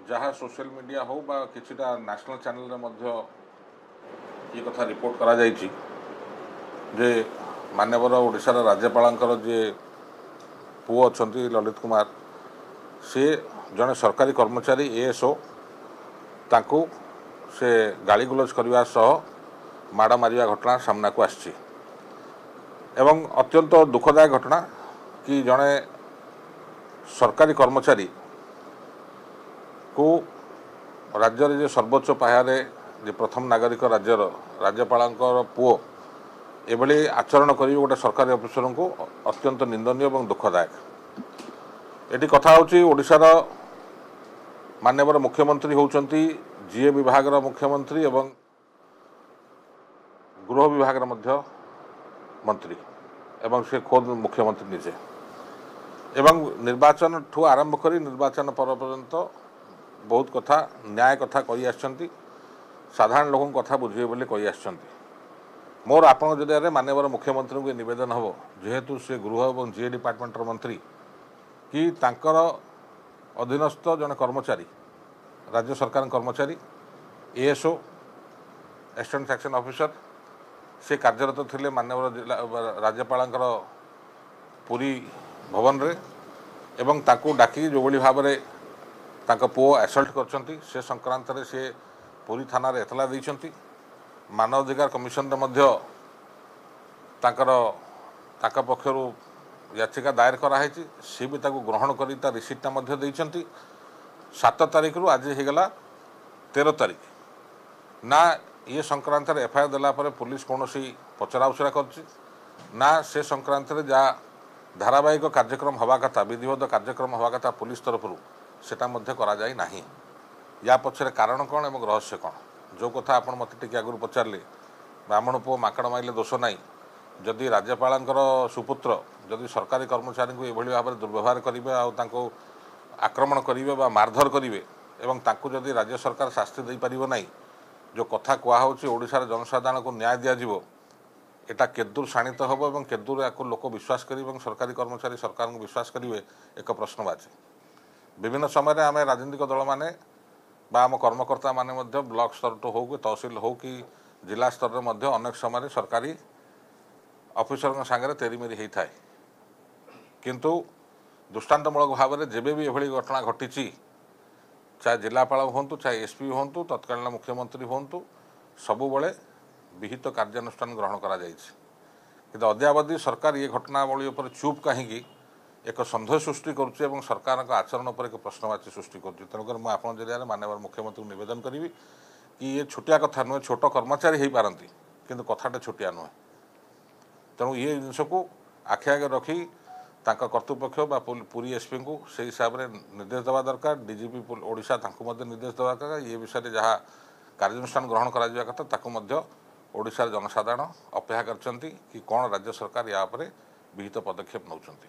जहाँ social media हो बा किछिटा नेशनल चैनल रे मध्य ये कथा रिपोर्ट करा जायछि जे मान्यवर ओडिशार राज्यपाल जे पुओ अछंती ललित कुमार से जड़े सरकारी कर्मचारी एएसओ तांको से गाली गुलज करने सह माड़ मारिया घटना सामना को आसी एवं अत्यंत दुखदायक घटना कि जड़े सरकारी कर्मचारी को राज्य जे सर्वोच्च पाह्यारे जे प्रथम नागरिक राज्यर राज्यपाल पुओ एभली आचरण कर गोटे सरकारी अफिसर को अत्यंत निंदनीय और दुखदायक। एटी कथा होची ओडिशार माननीय मुख्यमंत्री होउचंती जीए विभाग मुख्यमंत्री एवं गृह विभाग मंत्री एवं से खोद मुख्यमंत्री निजे एवं निर्वाचन ठू आरंभ कर निर्वाचन पर्यंत बहुत कथा न्याय कथा कही आछंती साधारण लोगों कथा बुझे बोली कही आछंती। मोर आपण जरिया माननीय मुख्यमंत्री को निवेदन हम जेहेतु से गृह और जीए डिपार्टमेंट मंत्री कि तांकर अधीनस्थ जन कर्मचारी राज्य सरकार कर्मचारी एएसओ असिस्टेंट सेक्शन ऑफिसर से कार्यरत थिले माननीय जिला राज्यपाल पुरी भवन रे एवं ताकू डाकी जो भाव में तांको पुओ असल्ट करछंती से संक्रांत रे से पुरी थाना रे एतला दैछंती मानवाधिकार कमिशन रे मध्य तांका पक्षरु याचिका दायर कराई सी भी ताकू ग्रहण करी ता रिसीप्टा मध्य दैछंती 7 तारिख रु आज हो गला 13 तारिख ना ये संक्रांत रे एफआईआर देला परे पुलिस कौन पचरा उचरा कर ना से संक्रांत रे जा धारावाहिक कार्यक्रम हवा कथा विधिवत कार्यक्रम हवा कथा पुलिस तरफ सेटा मध्य करा जाई नाही। या पछरे कारण कौन एवं रहस्य कौन जो कथा आपण मत टिके आगु पचारे ब्राह्मण पुओ माकड़ माइले दोष नाई जदि राज्यपाल सुपुत्र जदि सरकारी कर्मचारी को यह भाव में दुर्व्यवहार करेंगे आउ आक्रमण करेंगे मारधर करेंगे एवं तांको जदि राज्य सरकार शास्ति दे पारिबो नाही जो कथा कहुच्छी ओडिशार जनसाधारण को न्याय दिज्व एटा केदूर शाणित हम और केदूर या लोक विश्वास करेंगे सरकारी कर्मचारी सरकार को विश्वास करेंगे एक प्रश्नवाची। विभिन्न समय आम राजनीतिक दल मैंने आम कर्मकर्ता माने ब्लॉक स्तर तो हो कि तहसिल हो कि जिला स्तर में अनेक समय सरकारी ऑफिसर सांगे तेरीमेरी होता है किंतु दृष्टांतमूलक भाव में जेबे भी एभली घटना घटी चाहे जिलापाल हूँ चाहे एसपी हूँ तत्कालीन मुख्यमंत्री हूँ सबुबले विहित कार्यानुष्ठान ग्रहण करा किंतु अद्यावधि सरकार ये घटनावली उपर चुप कहीं एक सन्देह सृष्टि करुच्ची सरकार आचरण पर एक प्रश्नवाची सृष्टि करुच्ची। तेणुकर मुझे जरिए माननीय मुख्यमंत्री को निवेदन करी कि ये छोटिया कथा नुहे छोट कर्मचारी हो पारती किंतु कथाटे छोटिया नुहे तेणु ये जिनस को आखि आगे रखी कर्तृपक्ष पुरी एसपी को से हिसाब से निर्देश देवा दरकार डीजीपी ओडिशा निर्देश देवा दरकार ये विषय जहाँ कार्यानुष्ठान ग्रहण करा कथा ताकू ओडिशार जनसाधारण अपेक्षा करछंती कि कौन राज्य सरकार या पर विहित पदक्षेप नौछंती।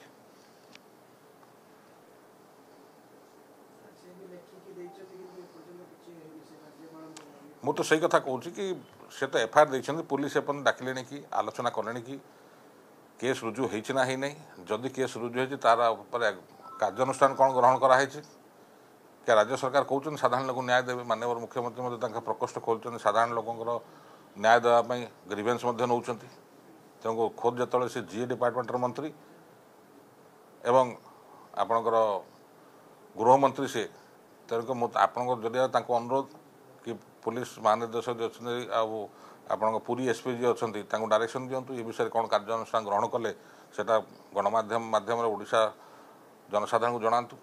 मु तो सही कथा कहूँ कि से तो एफआईआर देखते पुलिस एपन डाकिले कि आलोचना कले कि केस रुजु होना ही नहीं जदि केस रुजु हो तार कार्यानुष्ठान कौन ग्रहण कराई क्या राज्य सरकार कहते साधारण लोक न्याय देवे माननीय मुख्यमंत्री प्रकोष्ठ खोलते साधारण लोक न्याय देवाई ग्रीवेन्स नौ तेणु खोद जो से जीए डिपार्टमेंटर मंत्री एवं आपणकर गृहमंत्री से तेणुक आपण जरिए अनुरोध कि पुलिस महानिर्देशक जी अच्छा आप पुरी एसपी जी अच्छा डायरेक्शन दिंतु ये विषय कौन कार्यानुष्ठान ग्रहण कले गणमाध्यम माध्यम ओडिशा जनसाधारण को जनातु।